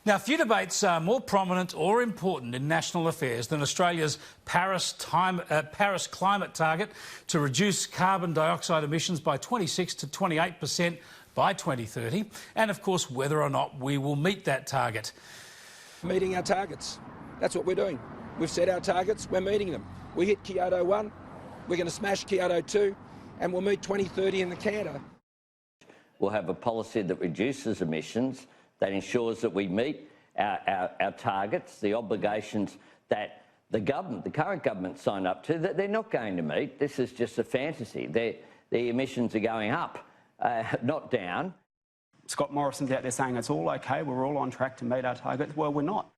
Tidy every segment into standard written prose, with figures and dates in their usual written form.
Now, few debates are more prominent or important in national affairs than Australia's Paris climate target to reduce carbon dioxide emissions by 26 to 28% by 2030, and of course whether or not we will meet that target. Meeting our targets. That's what we're doing. We've set our targets, we're meeting them. We hit Kyoto 1, we're going to smash Kyoto 2, and we'll meet 2030 in the Canada. We'll have a policy that reduces emissions, that ensures that we meet our targets, the obligations that the current government signed up to, that they're not going to meet. This is just a fantasy. The emissions are going up, not down. Scott Morrison's out there saying it's all okay, we're all on track to meet our targets. Well, we're not.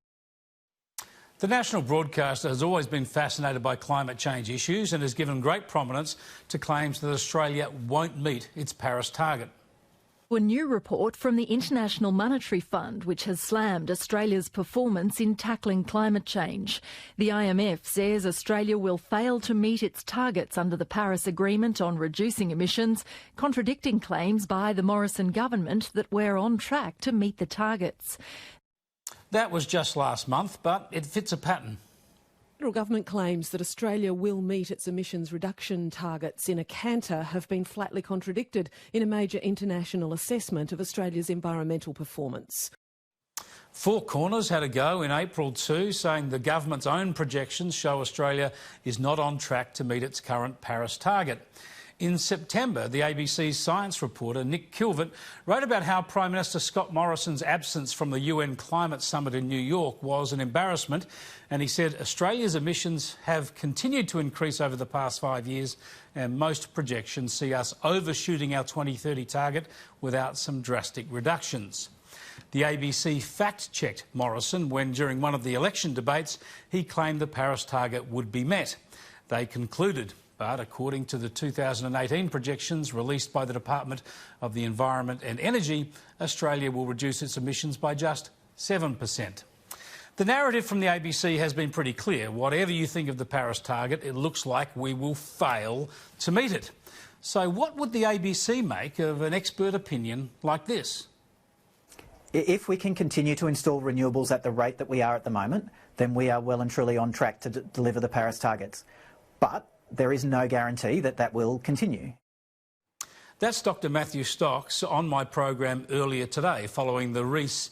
The national broadcaster has always been fascinated by climate change issues and has given great prominence to claims that Australia won't meet its Paris target. A new report from the International Monetary Fund, which has slammed Australia's performance in tackling climate change. The IMF says Australia will fail to meet its targets under the Paris Agreement on reducing emissions, contradicting claims by the Morrison government that we're on track to meet the targets. That was just last month, but it fits a pattern. The federal government claims that Australia will meet its emissions reduction targets in a canter have been flatly contradicted in a major international assessment of Australia's environmental performance. Four Corners had a go in April too, saying the government's own projections show Australia is not on track to meet its current Paris target. In September, the ABC's science reporter Nick Kilvert wrote about how Prime Minister Scott Morrison's absence from the UN Climate Summit in New York was an embarrassment, and he said Australia's emissions have continued to increase over the past 5 years, and most projections see us overshooting our 2030 target without some drastic reductions. The ABC fact-checked Morrison when, during one of the election debates, he claimed the Paris target would be met. They concluded. But according to the 2018 projections released by the Department of the Environment and Energy, Australia will reduce its emissions by just 7%. The narrative from the ABC has been pretty clear. Whatever you think of the Paris target, it looks like we will fail to meet it. So what would the ABC make of an expert opinion like this? If we can continue to install renewables at the rate that we are at the moment, then we are well and truly on track to deliver the Paris targets. But there is no guarantee that that will continue. That's Dr Matthew Stocks on my program earlier today, following the release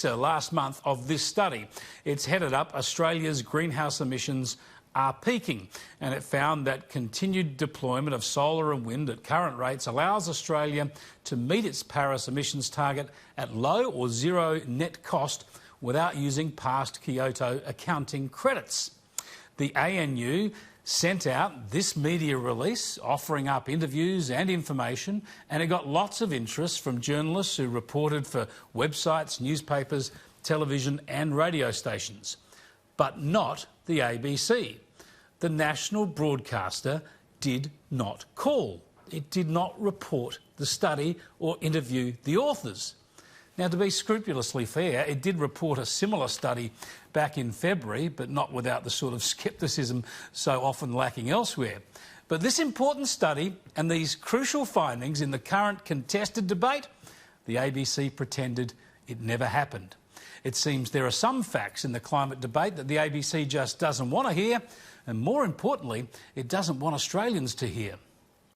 last month of this study. It's headed up Australia's greenhouse emissions are peaking, and it found that continued deployment of solar and wind at current rates allows Australia to meet its Paris emissions target at low or zero net cost without using past Kyoto accounting credits. The ANU sent out this media release offering up interviews and information, and it got lots of interest from journalists who reported for websites, newspapers, television and radio stations. But not the ABC. The national broadcaster did not call. It did not report the study or interview the authors. Now, to be scrupulously fair, it did report a similar study back in February, but not without the sort of scepticism so often lacking elsewhere. But this important study and these crucial findings in the current contested debate, the ABC pretended it never happened. It seems there are some facts in the climate debate that the ABC just doesn't want to hear, and more importantly, it doesn't want Australians to hear.